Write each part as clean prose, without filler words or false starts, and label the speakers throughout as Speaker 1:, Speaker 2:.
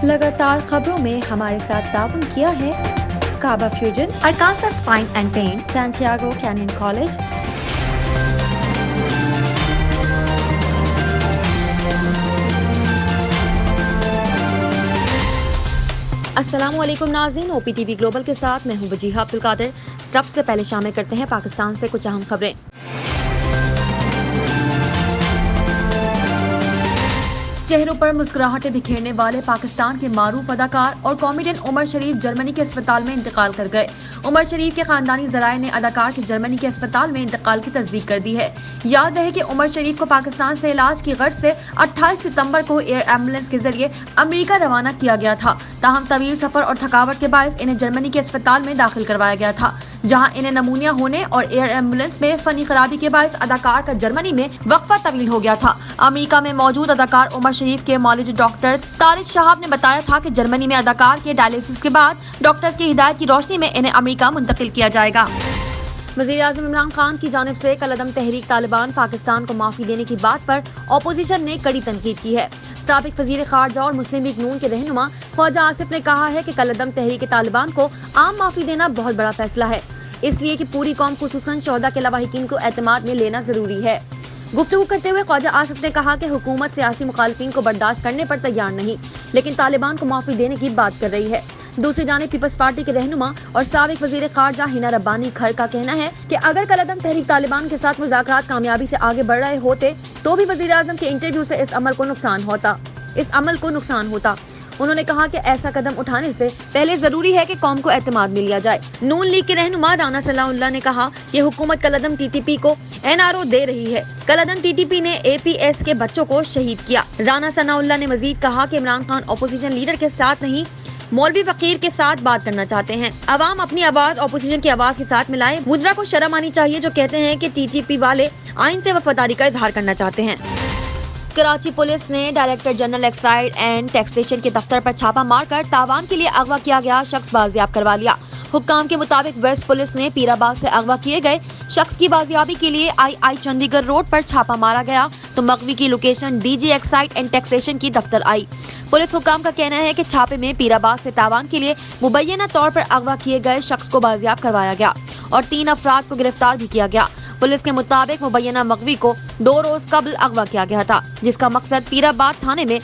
Speaker 1: लगातार खबरों में हमारे साथ ताउन किया है Kaba Fusion,
Speaker 2: Arkansas Spine and Pain,
Speaker 1: Santiago Canyon College, अस्सलामुअलैकुम नाज़रीन, OPTV ग्लोबल के साथ मैं हूं वजीहा अब्दुल कादिर। सबसे पहले शामिल करते हैं पाकिस्तान से कुछ अहम खबरें। चेहरों पर मुस्कुराहटें बिखेरने वाले पाकिस्तान के मारूफ अदाकार और कॉमेडियन उमर शरीफ जर्मनी के अस्पताल में इंतकाल कर गए। उमर शरीफ के खानदानी ज़राए ने अदाकार के जर्मनी के अस्पताल में इंतकाल की तस्दीक कर दी है। याद रहे कि उमर शरीफ को पाकिस्तान से इलाज की गर्ज से 28 सितंबर को एयर एम्बुलेंस के जरिए अमेरिका रवाना किया गया था। ताहम तवील सफर और थकावट के बायस इन्हें जर्मनी के अस्पताल में दाखिल करवाया गया था, जहां इन्हें नमूनिया होने और एयर एम्बुलेंस में फनी खराबी के बायस अदाकार का जर्मनी में वक्फा तवील हो गया था। अमेरिका में मौजूद अदाकार उमर शरीफ के मौलवी डॉक्टर तारिक शहाब ने बताया था कि जर्मनी में अदाकार के डायलिसिस के बाद डॉक्टर्स की हिदायत की रोशनी में इन्हें अमेरिका मुंतकिल किया जाएगा। वज़ीर-ए-आज़म इमरान खान की जानिब से कलअदम तहरीक तालिबान पाकिस्तान को माफी देने की बात पर अपोजिशन ने कड़ी तनकीद की है। साबिक वज़ीर खारजा और मुस्लिम लीग नून के रहनुमा ख्वाजा आसिफ ने कहा है कि कलअदम तहरीक तालिबान को आम माफी देना बहुत बड़ा फैसला है, इसलिए कि पूरी कौम खुसूसन शोहदा के लवाहिकीन को एतमाद में लेना जरूरी है। गुफ्तगू करते हुए ख्वाजा आसिफ ने कहा कि हुकूमत सियासी मुखालिफिन को बर्दाश्त करने पर तैयार नहीं, लेकिन तालिबान को माफी देने की बात कर रही है। दूसरी जानिब पीपल्स पार्टी के रहनुमा और साबिक वजीर खारजा हिना रब्बानी खर का कहना है कि अगर कलअदम तहरीक तालिबान के साथ मुज़ाकरात कामयाबी से आगे बढ़ रहे होते तो भी वजीर आज़म के इंटरव्यू से इस अमल को नुकसान होता। उन्होंने कहा कि ऐसा कदम उठाने से पहले जरूरी है कि कौम को एतमाद में लिया जाए। नून लीग के रहनुमा राना सलाउल्लाह ने कहा कि हुकूमत कलअदम TTP को NRO दे रही है। कलअदम TTP ने APS के बच्चों को शहीद किया। राना सनाउल्लाह ने मजीद कहा कि इमरान खान अपोजिशन लीडर के साथ नहीं, मौलवी फकीर के साथ बात करना चाहते हैं। अवाम अपनी आवाज अपोजिशन की आवाज के साथ मिलाए। वुज़रा को शर्म आनी चाहिए जो कहते हैं कि TTP वाले आइन से वफादारी का इजहार करना चाहते हैं। कराची पुलिस ने director general excise and taxation के दफ्तर पर छापा मारकर तावान के लिए अगवा किया गया शख्स बाजियाब करवा लिया। हुक्काम के मुताबिक वेस्ट पुलिस ने पीराबाद से अगवा किए गए शख्स की बाजियाबी के लिए आई चंडीगढ़ रोड पर छापा मारा गया तो मगवी की location DG excise and taxation की दफ्तर आई। पुलिस हुक्काम का कहना है कि छापे में पीराबाद से तावान के लिए मुबैना तौर पर अगवा किए गए शख्स को बाजियाब करवाया गया और 3 अफराद को गिरफ्तार भी किया गया। पुलिस के मुताबिक मुबैना मगवी को 2 रोज कबल अगवा किया गया था, जिसका मुकदमा पीराबाद थाने में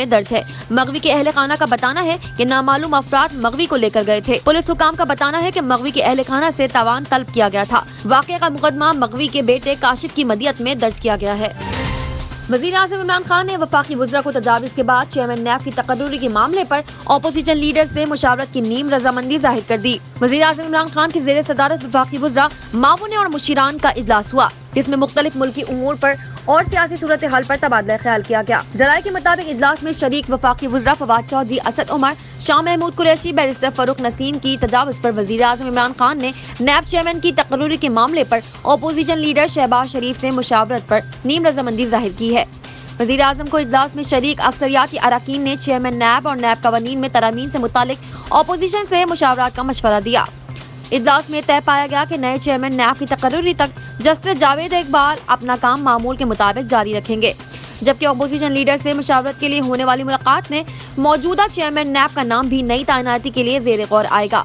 Speaker 1: दर्ज है। मगवी के अहले खाना का बताना है कि नामालूम अफराद मगवी को लेकर गए थे। पुलिस हुकाम का बताना है कि मगवी के अहले खाना से तावान तलब किया गया था। वाक़े का मुकदमा मगवी के बेटे काशिफ की मदियत में दर्ज किया गया है। वज़ीर-ए-आज़म इमरान खान ने वफाकी वुज़रा को तजावीज़ के बाद चेयरमैन नैब की तकर्रुरी के मामले पर अपोजिशन लीडर से मुशावरत की नीम रजामंदी जाहिर कर दी। वज़ीर-ए-आज़म इमरान खान की ज़ेरे सदारत वफाकी वुज़रा मावने और मुशीरान का इजलास हुआ, जिसमें मुख्तलिफ मुल्की उमूर पर और सियासी सूरत हाल पर तबादला ख्याल किया गया। ज़राए के मुताबिक इजलास में शरीक वफाकी वुज़रा फवाद चौधरी, असद उमर, शाह महमूद कुरैशी, बैरिस्टर फरूक नसीम की तजावुज़ पर वज़ीर-ए-आज़म इमरान खान ने नैब चेयरमैन की तकर्रुरी के मामले पर अपोजिशन लीडर शहबाज शरीफ से मुशावरत पर नीम रजामंदी जाहिर की है। वज़ीर आज़म को इजलास में शरीक अक्सरियाती अरकान ने चेयरमैन नैब और नैब कवानीन में तरामीम से मुतालिक अपोजिशन से मुशावरत का मशवरा दिया। इजलास में तय पाया गया कि नए चेयरमैन नैब की तकर्रुरी तक जस्टिस जावेद इकबाल अपना काम मामूल के मुताबिक जारी रखेंगे, जबकि अपोजिशन लीडर से मुशावरत के लिए होने वाली मुलाकात में मौजूदा चेयरमैन नैब का नाम भी नई तैनाती के लिए ज़ेरे गौर आएगा।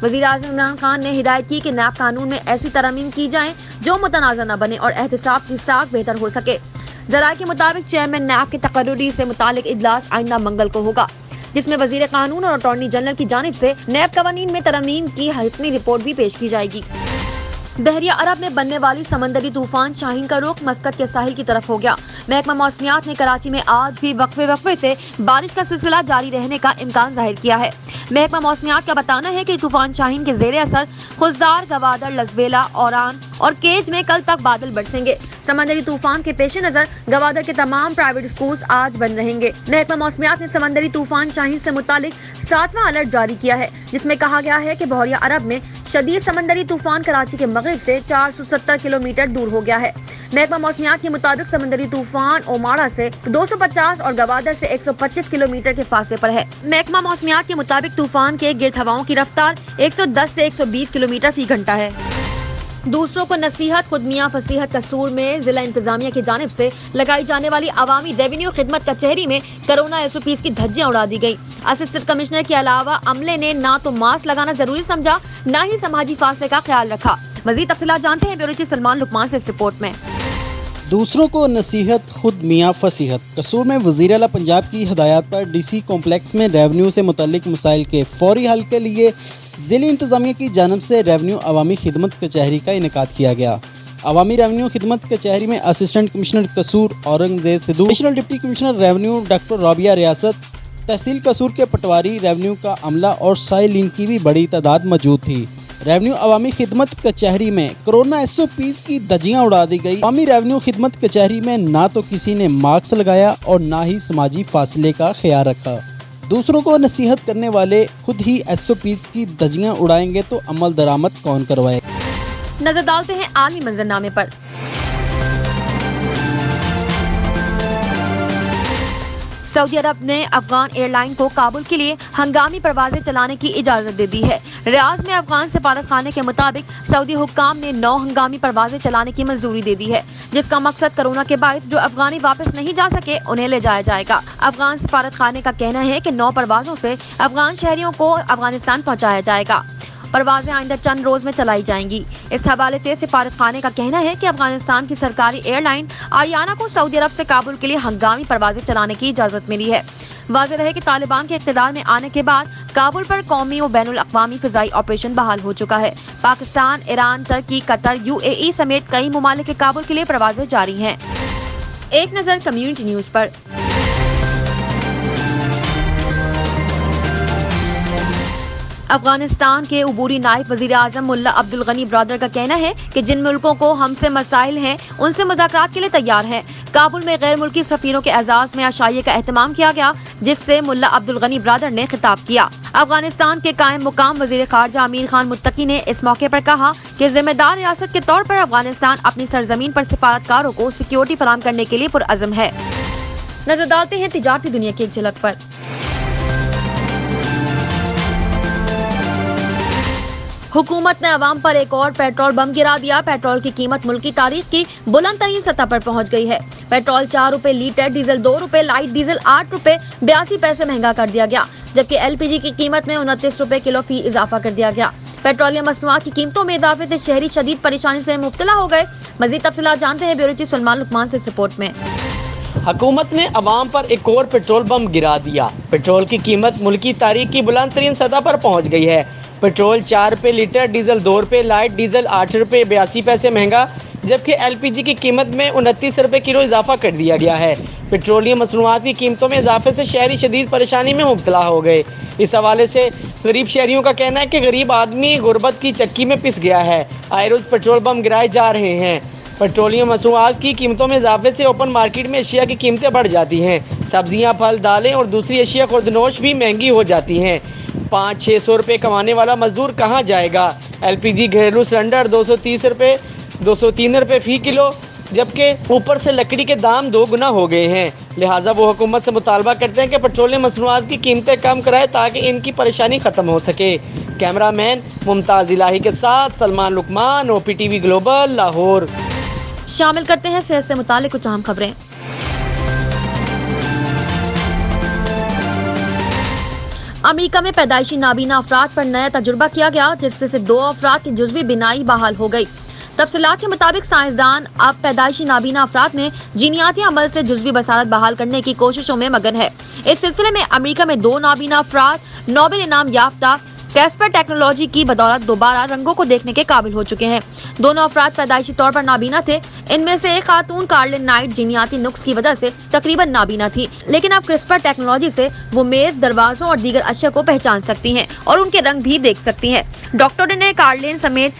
Speaker 1: वज़ीर आज़म इमरान खान ने हिदायत की कि नैब कानून में ऐसी तरामीम की जाएं जो मुतनाज़ा न बने और एहतिसाब की साख बेहतर हो सके। ज़राए के मुताबिक चेयरमैन नैब की तकर्रुरी से मुतालिक इजलास आइंदा मंगल को होगा, जिसमें वज़ीर कानून और अटॉर्नी जनरल की जानिब से नैब कवानीन में तरमीम की हतमी रिपोर्ट भी पेश की जाएगी। बहरिया अरब में बनने वाली समंदरी तूफान शाहीन का रुख मस्कत के साहिल की तरफ हो गया। महकमा मौसमियात ने कराची में आज भी वक्फे से बारिश का सिलसिला जारी रहने का इम्कान जाहिर किया है। महकमा मौसमियात का बताना है कि तूफान शाहीन के जेर असर खुजदार, गवादर, लसबेला, औरान और केज में कल तक बादल बरसेंगे। समंदरी तूफान के पेश नजर गवादर के तमाम प्राइवेट स्कूल आज बंद रहेंगे। महकमा मौसमियात ने समंदरी तूफान शाहीन से मुतालिक 7वां अलर्ट जारी किया है, जिसमें कहा गया है कि बहरिया अरब में शदीद समंदरी तूफान कराची के मगरिब से 470 किलोमीटर दूर हो गया है। महकमा मौसमियात के मुताबिक समंदरी तूफान ओमाड़ा से 250 और गवादर से 125 किलोमीटर के फासले पर है। महकमा मौसमियात के मुताबिक तूफान के गिर्द हवाओं की रफ्तार 110 से 120 किलोमीटर फी घंटा है। दूसरों को नसीहत खुद मियां फसीहत कसूर में जिला इंतजामिया की जानिब से लगाई जाने वाली अवामी रेवेन्यू खिदमत कचहरी में कोरोना SOPs की धज्जियां उड़ा दी गई। असिस्टेंट कमिश्नर के अलावा अमले ने ना तो मास्क लगाना जरूरी समझा, ना ही समाजी फासले का ख्याल रखा। मजीद तफसीलात जानते हैं ब्यूरो चीफ सलमान लुकमान से इस रिपोर्ट में।
Speaker 3: दूसरों को नसीहत खुद मियां फसीहत कसूर में वज़ीर आला पंजाब की हदायत पर DC कॉम्प्लेक्स में रेवेन्यू से मुतल्लिक मसाइल के फौरी हल के लिए ज़िली इंतज़ामिया की जानिब से रेवेन्यू अवामी खिदमत कचहरी का इनेकाद किया गया। अवामी रेवेन्यू खिदमत कचहरी में असिस्टेंट कमिश्नर कसूर Aurangzeb Sidhu, additional deputy commissioner revenue doctor Rabia रियासत, तहसील कसूर के पटवारी रेवेन्यू का अमला और साइलिन की भी बड़ी तादाद मौजूद थी। रेवेन्यू अवामी खिदमत कचहरी में कोरोना SOPs की धज्जियां उड़ा दी गई। अवामी रेवेन्यू खिदमत कचहरी में ना तो किसी ने मास्क लगाया और ना ही समाजी फासले का ख्याल रखा। दूसरों को नसीहत करने वाले खुद ही SOPs की धज्जियां उड़ाएंगे तो अमल दरामद कौन करवाए।
Speaker 1: नजर डालते हैं आलमी मंजरनामे पर। सऊदी अरब ने अफगान एयरलाइन को काबुल के लिए हंगामी परवाजें चलाने की इजाजत दे दी है। रियाद में अफगान सफारत खाने के मुताबिक सऊदी हुक्काम ने 9 हंगामी परवाजें चलाने की मंजूरी दे दी है, जिसका मकसद कोरोना के बायस जो अफगानी वापस नहीं जा सके उन्हें ले जाया जाएगा। अफगान सफारत खाने का कहना है कि 9 परवाजों से अफगान शहरियों को अफगानिस्तान पहुँचाया जाएगा। परवाजें आइंदा चंद रोज में चलाई जाएंगी। इस हवाले से सिफारत खाने का कहना है कि अफगानिस्तान की सरकारी एयरलाइन आरियाना को सऊदी अरब से काबुल के लिए हंगामी परवाजें चलाने की इजाजत मिली है। वाज़ेह रहे कि तालिबान के इक़्तिदार में आने के बाद काबुल पर कौमी और बैनुल अक़वामी फ़िज़ाई ऑपरेशन बहाल हो चुका है। पाकिस्तान, ईरान, तुर्की, कतर, UAE समेत कई ममालिक के काबुल के लिए परवाजें जारी हैं। एक नज़र कम्युनिटी न्यूज़ पर। अफगानिस्तान के उबूरी नायब वज़ीर आज़म मुल्ला अब्दुल गनी ब्रादर का कहना है कि जिन मुल्कों को हमसे मसाइल हैं उनसे मुज़ाकरात के लिए तैयार हैं। काबुल में गैर मुल्की सफ़ीरों के एजाज़ में आशाइये का एहतमाम किया गया, जिससे मुल्ला अब्दुल गनी ब्रादर ने खिताब किया। अफगानिस्तान के कायम मुकाम वज़ीर ख़ारजा अमीर खान मुत्तकी ने इस मौके पर कहा कि जिम्मेदार रियासत के तौर पर अफगानिस्तान अपनी सरजमीन पर सिफारतकारों को सिक्योरिटी फराहम करने के लिए पुरअज़म है। नजर डालते हैं तिजारती दुनिया की एक झलक पर। हुकूमत ने अवाम पर एक और पेट्रोल बम गिरा दिया। पेट्रोल की कीमत मुल्क की तारीख की बुलंद तरीन सतह पर पहुंच गई है। पेट्रोल 4 रुपए लीटर, डीजल 2 रुपए, लाइट डीजल 8 रुपए 82 पैसे महंगा कर दिया गया, जबकि LPG की कीमत में 29 रुपए किलो फी इजाफा कर दिया गया। पेट्रोलियम मसनूआत की कीमतों में इजाफे से शहरी शदीद परेशानी से मुब्तला हो गए। मजीद तफसीलात जानते हैं ब्यूरो चीफ सलमान लुकमान से रिपोर्ट में।
Speaker 4: हुकूमत ने अवाम पर एक और पेट्रोल बम गिरा दिया। पेट्रोल की कीमत मुल्क की तारीख की बुलंद तरीन सतह पर पहुंच गई है। पेट्रोल 4 रुपए लीटर, डीजल 2 रुपए, लाइट डीजल 8 रुपए 82 पैसे महंगा, जबकि LPG की कीमत में 29 रुपए किलो इजाफा कर दिया गया है। पेट्रोलियम मसनूआत की कीमतों में इजाफे से शहरी शदीद परेशानी में मुब्तला हो गए। इस हवाले से गरीब शहरियों का कहना है कि गरीब आदमी गुर्बत की चक्की में पिस गया है। आए रोज पेट्रोल बम गिराए जा रहे हैं। पेट्रोलियम मसनूआत की कीमतों में इजाफे से ओपन मार्केट में अशिया की कीमतें बढ़ जाती हैं। सब्जियां, फल, दालें और दूसरी अशिया खुर्दनोश भी महंगी हो जाती हैं। 500-600 रुपये कमाने वाला मजदूर कहाँ जाएगा। LPG घरेलू सिलेंडर 230 रुपये 203 रुपये फ़ी किलो, जबकि ऊपर से लकड़ी के दाम 2 गुना हो गए हैं। लिहाजा वो हुकूमत से मुतालबा करते हैं कि पेट्रोलियम मसनूआत की कीमतें कम कराए ताकि इनकी परेशानी ख़त्म हो सके। कैमरामैन मुमताज़ इलाही के साथ सलमान लुकमान, OPTV ग्लोबल, लाहौर।
Speaker 1: शामिल करते हैं सेहत से मुतालिक कुछ अहम खबरें। अमेरिका में पैदाइशी नाबीना अफराद पर नया तजुर्बा किया गया, जिसमें से 2 अफराद की जुज़वी बिनाई बहाल हो गई। तफसीलात के मुताबिक साइंसदान अब पैदाइशी नाबीना अफराद में जीनियाती अमल से जुज़वी बसारत बहाल करने की कोशिशों में मगन है। इस सिलसिले में अमेरिका में 2 नाबीना अफराद नोबेल इनाम याफ्ता कैस्पर टेक्नोलॉजी की बदौलत दोबारा रंगों को देखने के काबिल हो चुके हैं। दोनों अफराद पैदाइशी तौर पर नाबीना थे। इनमें से एक खातून कार्लिन नाइट जीनियाती नुक्स की वजह से तकरीबन नाबीना थी, लेकिन अब क्रिस्पर टेक्नोलॉजी से वो मेज, दरवाजों और दीगर अशिया को पहचान सकती हैं और उनके रंग भी देख सकती हैं। डॉक्टरों ने कार्लिन समेत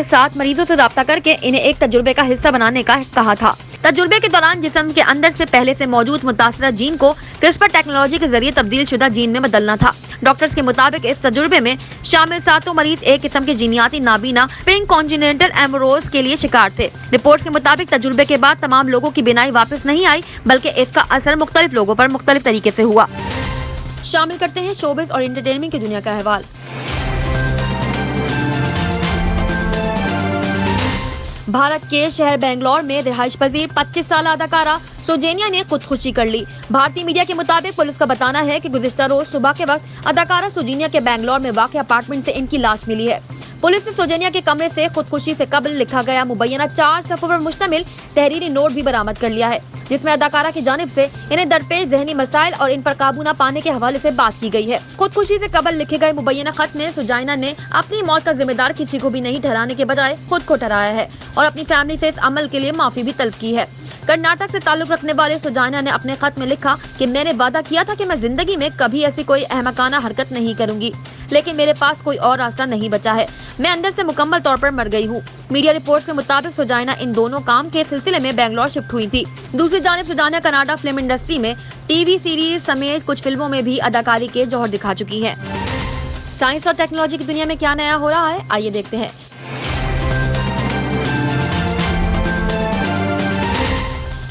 Speaker 1: 7 मरीजों से राब्ता करके इन्हें एक तजुर्बे का हिस्सा बनाने का कहा था। तजुर्बे के दौरान जिस्म के अंदर से पहले से मौजूद मुतासरा जीन को क्रिस्पर टेक्नोलॉजी के जरिए तब्दील शुदा जीन में बदलना था। डॉक्टर्स के मुताबिक इस तजुर्बे में शामिल 7 मरीज एक किस्म के जीनियाती नाबीना पिंक कॉन्जिनेंटल एमरोज के लिए शिकार थे। रिपोर्ट्स के मुताबिक तजुर्बे के बाद तमाम लोगों की बिनाई वापस नहीं आई, बल्कि इसका असर मुख्तलिफ लोगों पर मुख्तलिफ तरीके से हुआ। शामिल करते हैं शोबिज़ और एंटरटेनमेंट की दुनिया का अहवाल। भारत के शहर बेंगलोर में रिहाइश पजीर 25 साल अदाकारा सोजेनिया ने खुदकुशी कर ली। भारतीय मीडिया के मुताबिक पुलिस का बताना है कि गुज़िश्ता रोज सुबह के वक्त अदाकारा सोजेनिया के बेंगलोर में वाक़ अपार्टमेंट से इनकी लाश मिली है। पुलिस ने सोजेनिया के कमरे से खुदकुशी से कबल लिखा गया मुबैना 4 सफ़ों पर मुश्तमिल तहरीरी नोट भी बरामद कर लिया है, जिसमें अदाकारा की जानिब से इन्हें दरपेश ज़हनी मसाइल और इन पर काबू न पाने के हवाले से बात की गई है। खुदकुशी से कबल लिखे गए मुबैना खत में सुजाइना ने अपनी मौत का जिम्मेदार किसी को भी नहीं ठहराने के बजाय खुद को ठहराया है और अपनी फैमिली से इस अमल के लिए माफी भी तलब की है। कर्नाटक से ताल्लुक रखने वाले सुजाइना ने अपने खत में लिखा कि मैंने वादा किया था कि मैं जिंदगी में कभी ऐसी कोई अहमकाना हरकत नहीं करूंगी, लेकिन मेरे पास कोई और रास्ता नहीं बचा है। मैं अंदर से मुकम्मल तौर पर मर गई हूँ। मीडिया रिपोर्ट्स के मुताबिक सुजाइना इन दोनों काम के सिलसिले में बेंगलोर शिफ्ट हुई थी। दूसरी जानिब सुजाइना कनाडा फिल्म इंडस्ट्री में टीवी सीरीज समेत कुछ फिल्मों में भी अदाकारी के जौहर दिखा चुकी है। साइंस और टेक्नोलॉजी की दुनिया में क्या नया हो रहा है, आइए देखते हैं।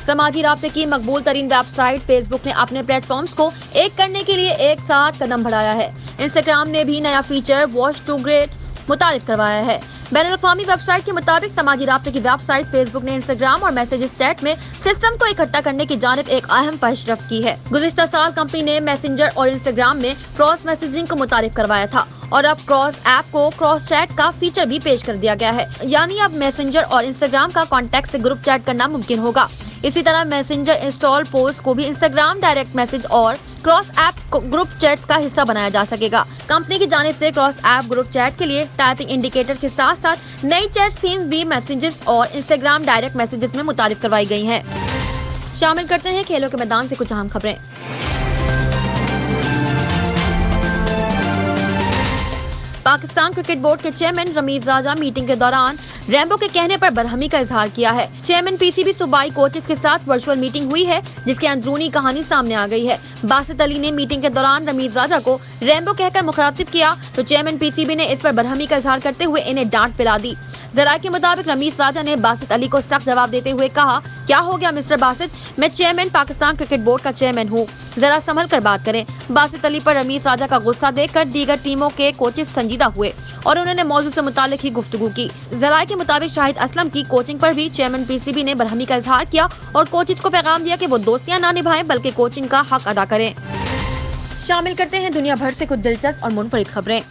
Speaker 1: समाजी राब्ते की मकबूल तरीन वेबसाइट फेसबुक ने अपने प्लेटफॉर्म्स को एक करने के लिए एक साथ कदम बढ़ाया है। इंस्टाग्राम ने भी नया फीचर वॉच टू ग्रेट मुतारिफ करवाया है। बैनुल-अक़वामी वेबसाइट के मुताबिक समाजी राब्ते की वेबसाइट फेसबुक ने इंस्टाग्राम और मैसेजेस चैट में सिस्टम को इकट्ठा करने की जानिब एक अहम पेशरफ्त की है। गुज़िश्ता साल कंपनी ने मैसेंजर और इंस्टाग्राम में क्रॉस मैसेजिंग को मुतारिफ करवाया था और अब क्रॉस ऐप को क्रॉस चैट का फीचर भी पेश कर दिया गया है, यानी अब मैसेंजर और इंस्टाग्राम का कॉन्टेक्ट से ग्रुप चैट करना मुमकिन होगा। इसी तरह मैसेंजर इंस्टॉल पोस्ट को भी इंस्टाग्राम डायरेक्ट मैसेज और क्रॉस ऐप ग्रुप चैट्स का हिस्सा बनाया जा सकेगा। कंपनी की जानिब से क्रॉस ऐप ग्रुप चैट के लिए टाइपिंग इंडिकेटर के साथ साथ नई चैट थीम्स भी मैसेजेस और इंस्टाग्राम डायरेक्ट मैसेजेस में मुतारिफ करवाई गई हैं। शामिल करते हैं खेलों के मैदान से कुछ अहम खबरें। पाकिस्तान क्रिकेट बोर्ड के चेयरमैन रमीज राजा मीटिंग के दौरान रैम्बो के कहने पर बरहमी का इजहार किया है। चेयरमैन पीसीबी सूबाई कोचेस के साथ वर्चुअल मीटिंग हुई है, जिसकी अंदरूनी कहानी सामने आ गई है। बासित अली ने मीटिंग के दौरान रमीज राजा को रैम्बो कहकर मुखातिब किया तो चेयरमैन पीसीबी ने इस पर बरहमी का इजहार करते हुए इन्हें डांट पिला दी। जराये के मुताबिक रमीज राजा ने बासित अली को सख्त जवाब देते हुए कहा, क्या हो गया मिस्टर बासित, मैं चेयरमैन पाकिस्तान क्रिकेट बोर्ड का चेयरमैन हूँ, जरा संभल कर बात करें। बासित अली पर रमीज राजा का गुस्सा देखकर दीगर टीमों के कोचेस संजीदा हुए और उन्होंने मौजू से मुतालिक ही गुफ्तगू की। जराये के मुताबिक शाहिद असलम की कोचिंग पर भी चेयरमैन पीसीबी ने बरहमी का इजहार किया और कोचेस को पैगाम दिया कि वो दोस्तियां ना निभाएं बल्कि कोचिंग का हक अदा करें। शामिल करते हैं दुनिया भर से कुछ दिलचस्प और मुनफरिद खबरें।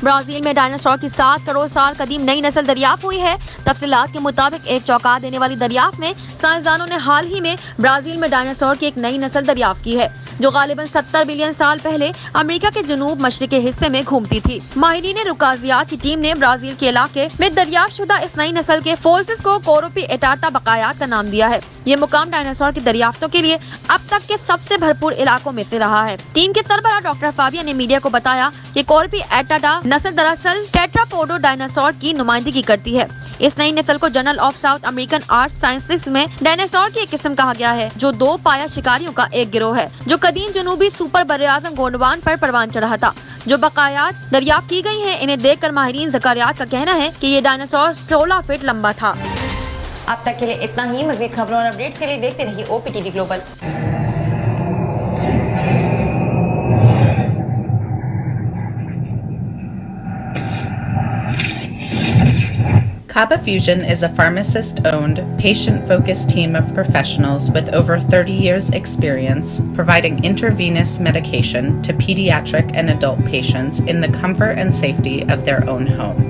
Speaker 1: ब्राजील में डायनासोर की 7 करोड़ साल कदीम नई नस्ल दरियाफ्त हुई है। तफसीलात के मुताबिक एक चौंका देने वाली दरियाफ्त में साइंसदानों ने हाल ही में ब्राजील में डायनासोर की एक नई नस्ल दरियाफ्त की है, जो गालिबन 70 बिलियन साल पहले अमेरिका के जनूब मशरिकी हिस्से में घूमती थी। माहिरीन रुकाजियात की टीम ने ब्राजील के इलाके में दरियाफ्त शुदा इस नई नस्ल के फोसिल्स को कोरोपी एटाटा बकायात का नाम दिया है। ये मुकाम डायनासोर की दरियाफ्तों के लिए अब तक के सबसे भरपूर इलाकों में से रहा है। टीम के सरबराह डॉक्टर फाबिया ने मीडिया को बताया कि कोरोपी एटाटा नस्ल दरअसल टेट्रापोडो डायनासोर की नुमाइंदगी करती है। इस नई नस्ल को journal of south American art sciences में डायनासोर की एक किस्म कहा गया है, जो 2 पाया शिकारियों का एक गिरोह है, जो कदीम जनूबी सुपर बर्रे-आज़म गोंडवाना पर परवान चढ़ा था। जो बकायात दरियाफ्त की गई हैं, इन्हें देखकर माहिरीन ज़कारियात का कहना है कि ये डायनासोर 16 फीट लंबा था।
Speaker 5: अब तक के लिए इतना ही। मज़ीद खबरों और अपडेट्स के लिए देखते रहिए OPTV global.
Speaker 6: Kaba Fusion is a pharmacist-owned, patient-focused team of professionals with over 30 years' experience providing intravenous medication to pediatric and adult patients in the comfort and safety of their own home.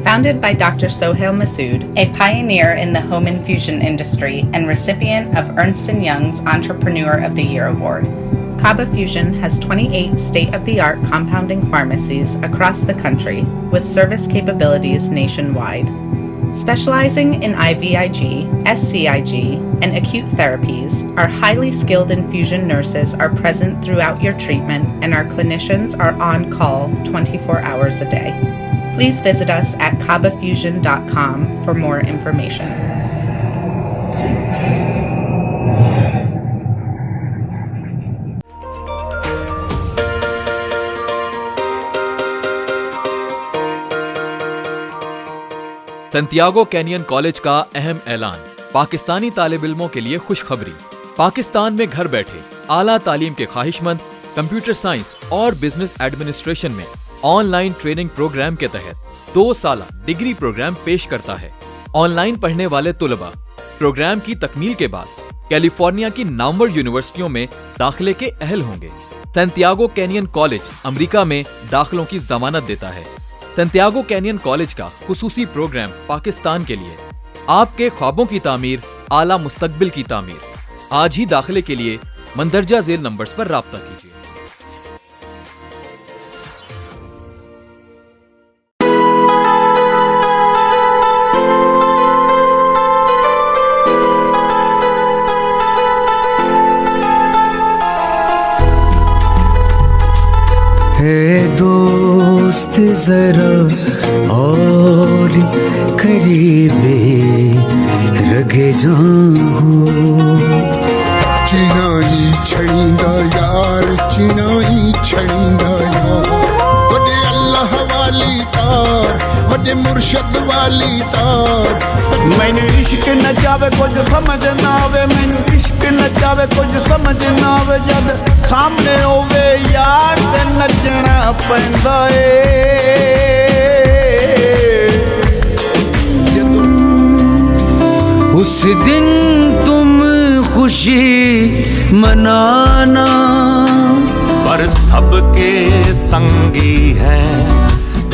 Speaker 6: Founded by Dr. Sohail Masood, a pioneer in the home infusion industry and recipient of Ernst & Young's Entrepreneur of the Year award, Kaba Fusion has 28 state-of-the-art compounding pharmacies across the country with service capabilities nationwide. Specializing in IVIG, SCIG, and acute therapies, our highly skilled infusion nurses are present throughout your treatment and our clinicians are on call 24 hours a day. Please visit us at kabafusion.com for more information.
Speaker 7: Santiago Canyon College का अहम ऐलान। पाकिस्तानी तालिब इल्मों के लिए खुशखबरी। पाकिस्तान में घर बैठे आला तालीम के ख्वाहिशमंद कंप्यूटर साइंस और बिजनेस एडमिनिस्ट्रेशन में ऑनलाइन ट्रेनिंग प्रोग्राम के तहत 2 साला डिग्री प्रोग्राम पेश करता है। ऑनलाइन पढ़ने वाले तुलबा प्रोग्राम की तकमील के बाद कैलिफोर्निया की नामवर यूनिवर्सिटियों में दाखिले के अहल होंगे। सैंटियागो कैनियन कॉलेज अमेरिका में दाखिलों की जमानत देता है। सैंटियागो कैनियन कॉलेज का खुसूसी प्रोग्राम पाकिस्तान के लिए आपके ख्वाबों की तामीर, आला मुस्तकबिल की तामीर। आज ही दाखिले के लिए मंदरजा झेल नंबर्स पर राब्ता कीजिए।
Speaker 8: दोस्त जरा और करीबे रगे जाऊं
Speaker 9: चिनाई छड़ींदा यार चिनाई छड़ींदा यार वदे अल्लाह वाली तार वदे मुर्शद वाली तार
Speaker 8: मैंने इश्क न जावे कुछ समझ ना आवे मैंने इश्क न जावे कुछ समझ ना आवे जब सामने होवे यार ते नचना पैंदा उस दिन तुम खुशी मनाना
Speaker 10: पर सबके संगी है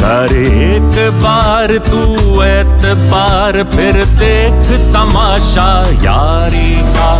Speaker 10: कर एक बार तू एतबार फिर देख तमाशा यारी का।